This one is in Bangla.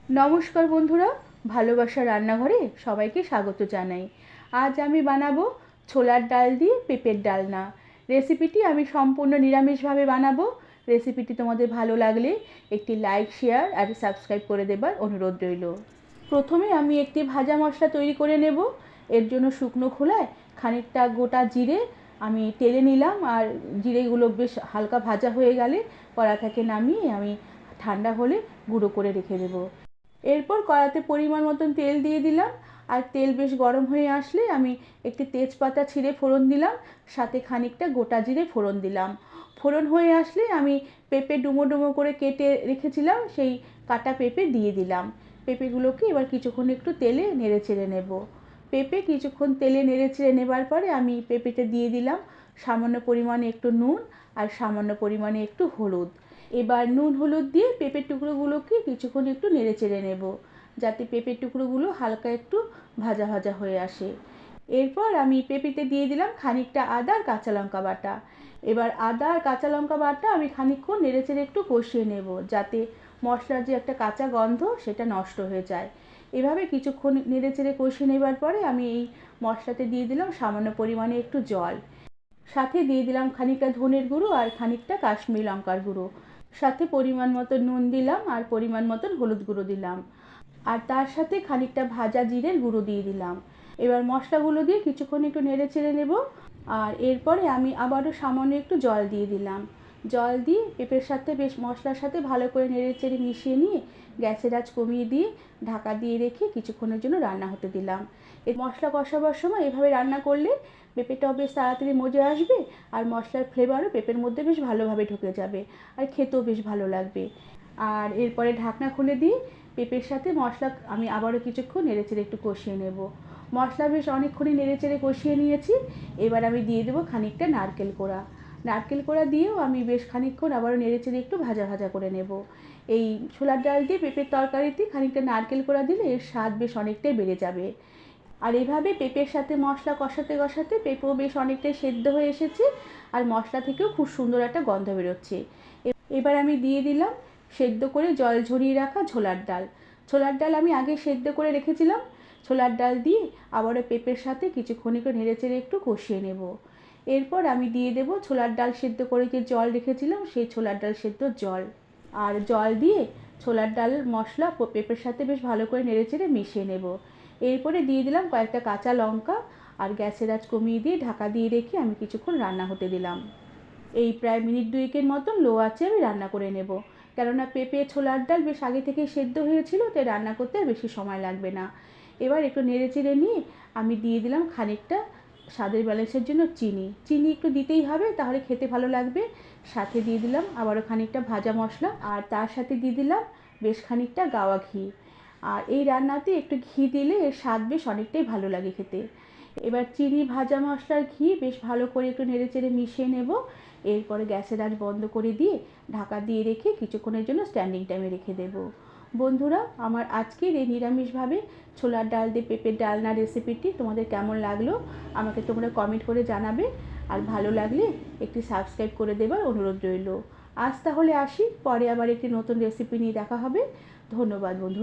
নমস্কার বন্ধুরা, ভালোবাসা রান্নাঘরে সবাইকে স্বাগত জানাই। আজ আমি বানাবো ছোলার ডাল দিয়ে পেঁপের ডালনা। রেসিপিটি আমি সম্পূর্ণ নিরামিষভাবে বানাবো। রেসিপিটি তোমাদের ভালো লাগলে একটি লাইক, শেয়ার আর সাবস্ক্রাইব করে দেবার অনুরোধ রইল। প্রথমে আমি একটি ভাজা মশলা তৈরি করে নেব। এর জন্য শুকনো খোলায় খানিকটা গোটা জিরে আমি তেলে নিলাম, আর জিরেগুলো বেশ হালকা ভাজা হয়ে গেলে কড়া থেকে নামিয়ে আমি ঠান্ডা হলে গুঁড়ো করে রেখে দেবো। এরপর কড়াতে পরিমাণ মতন তেল দিয়ে দিলাম, আর তেল বেশ গরম হয়ে আসলে আমি একটি তেজপাতা ছিঁড়ে ফোড়ন দিলাম, সাথে খানিকটা গোটা জিরে ফোড়ন দিলাম। ফোড়ন হয়ে আসলে আমি পেঁপে ডুমো ডুমো করে কেটে রেখেছিলাম, সেই কাটা পেঁপে দিয়ে দিলাম। পেঁপেগুলোকে এবার কিছুক্ষণ একটু তেলে নেড়ে চেড়ে নেব। পেঁপে কিছুক্ষণ তেলে নেড়ে চেড়ে নেবার পরে আমি পেঁপেতে দিয়ে দিলাম সামান্য পরিমাণে একটু নুন আর সামান্য পরিমাণে একটু হলুদ। এবার নুন হলুদ দিয়ে পেঁপের টুকরোগুলোকে কিছুক্ষণ একটু নেড়ে চেড়ে নেব, যাতে পেঁপের টুকরোগুলো হালকা একটু ভাজা ভাজা হয়ে আসে। এরপর আমি পেঁপেতে দিয়ে দিলাম খানিকটা আদা আর কাঁচা লঙ্কা বাটা। এবার আদা আর কাঁচা লঙ্কা বাটা আমি খানিকক্ষণ নেড়ে চেড়ে একটু কষিয়ে নেব, যাতে মশলার যে একটা কাঁচা গন্ধ সেটা নষ্ট হয়ে যায়। এভাবে কিছুক্ষণ নেড়ে চেড়ে কষিয়ে নেবার পরে আমি এই মশলাতে দিয়ে দিলাম সামান্য পরিমাণে একটু জল, সাথে দিয়ে দিলাম খানিকটা ধনের গুঁড়ো আর খানিকটা কাশ্মীরি লঙ্কার গুঁড়ো, সাথে পরিমাণ মতো নুন দিলাম আর পরিমাণ মতন হলুদ গুঁড়ো দিলাম, আর তার সাথে খানিকটা ভাজা জিরের গুঁড়ো দিয়ে দিলাম। এবার মশলাগুলো দিয়ে কিছুক্ষণ একটু নেড়ে চেড়ে নেব, আর এরপরে আমি আবারও সামান্য একটু জল দিয়ে দিলাম। জল দিয়ে পেঁপের সাথে বেশ মশলার সাথে ভালো করে নেড়ে চেড়ে মিশিয়ে নিয়ে গ্যাসের আঁচ কমিয়ে দিয়ে ঢাকা দিয়ে রেখে কিছুক্ষণের জন্য রান্না হতে দিলাম। এই মশলা কষাবার সময় এভাবে রান্না করলে পেঁপেটাও বেশ তাড়াতাড়ি মজে আসবে, আর মশলার ফ্লেভারও পেঁপের মধ্যে বেশ ভালোভাবে ঢুকে যাবে, আর খেতেও বেশ ভালো লাগবে। আর এরপরে ঢাকনা খুলে দিয়ে পেঁপের সাথে মশলা আমি আবারও কিছুক্ষণ নেড়েচেড়ে একটু কষিয়ে নেব। মশলা বেশ অনেকক্ষণই নেড়েচেড়ে কষিয়ে নিয়েছি। এবার আমি দিয়ে দেবো খানিকটা নারকেল কোড়া। নারকেল কোড়া দিয়েও আমি বেশ খানিকক্ষণ আবারও নেড়েচেড়ে একটু ভাজা ভাজা করে নেব। এই ছোলার ডাল দিয়ে পেঁপের তরকারিতে খানিকটা নারকেল কোড়া দিলে এর স্বাদ বেশ অনেকটাই বেড়ে যাবে। আর এভাবে পেঁপের সাথে মশলা কষাতে কষাতে পেঁপেও বেশ অনেকটাই সেদ্ধ হয়ে এসেছে, আর মশলা থেকেও খুব সুন্দর একটা গন্ধ বেরোচ্ছে। এবার আমি দিয়ে দিলাম সেদ্ধ করে জল ঝরিয়ে রাখা ছোলার ডাল। ছোলার ডাল আমি আগে সেদ্ধ করে রেখেছিলাম। ছোলার ডাল দিয়ে আবারও পেঁপের সাথে কিছুক্ষণ একটু নেড়েচেড়ে একটু কষিয়ে নেব। এরপর আমি দিয়ে দেবো ছোলার ডাল সেদ্ধ করে যে জল রেখেছিলাম সেই ছোলার ডাল সেদ্ধ জল, আর জল দিয়ে ছোলার ডাল মশলা পেঁপের সাথে বেশ ভালো করে নেড়েচেড়ে মিশিয়ে নেব। এরপরে দিয়ে দিলাম কয়েকটা কাঁচা লঙ্কা, আর গ্যাসের আঁচ কমিয়ে দিয়ে ঢাকা দিয়ে রেখে আমি কিছুক্ষণ রান্না হতে দিলাম। এই প্রায় মিনিট দুয়েকের মতন লো আঁচে আমি রান্না করে নেব, কেননা পেঁপে ছোলার ডাল বেশ আগে থেকে সেদ্ধ হয়েছিল, তাই রান্না করতে আর বেশি সময় লাগবে না। এবার একটু নেড়ে চেড়ে নিয়ে আমি দিয়ে দিলাম খানিকটা স্বাদের ব্যালেন্সের জন্য চিনি। চিনি একটু দিতেই হবে, তাহলে খেতে ভালো লাগবে। সাথে দিয়ে দিলাম আবারও খানিকটা ভাজা মশলা, আর তার সাথে দিয়ে দিলাম বেশ খানিকটা গাওয়া ঘি। আর এই রান্নাতে একটু ঘি দিলে এর স্বাদ বেশ অনেকটাই ভালো লাগে খেতে। এবার চিনি, ভাজা মশলার ঘি বেশ ভালো করে একটু নেড়ে চেড়ে মিশিয়ে নেব। এরপরে গ্যাসের আঁচ বন্ধ করে দিয়ে ঢাকা দিয়ে রেখে কিছুক্ষণের জন্য স্ট্যান্ডিং টাইমে রেখে দেব। বন্ধুরা, আমার আজকের এই নিরামিষভাবে ছোলার ডাল দিয়ে পেঁপের ডালনা রেসিপিটি তোমাদের কেমন লাগলো আমাকে তোমরা কমেন্ট করে জানাবে, আর ভালো লাগলে একটি সাবস্ক্রাইব করে দেবার অনুরোধ রইল। আজ তাহলে আসি, পরে আবার একটি নতুন রেসিপি নিয়ে দেখা হবে। ধন্যবাদ বন্ধুরা।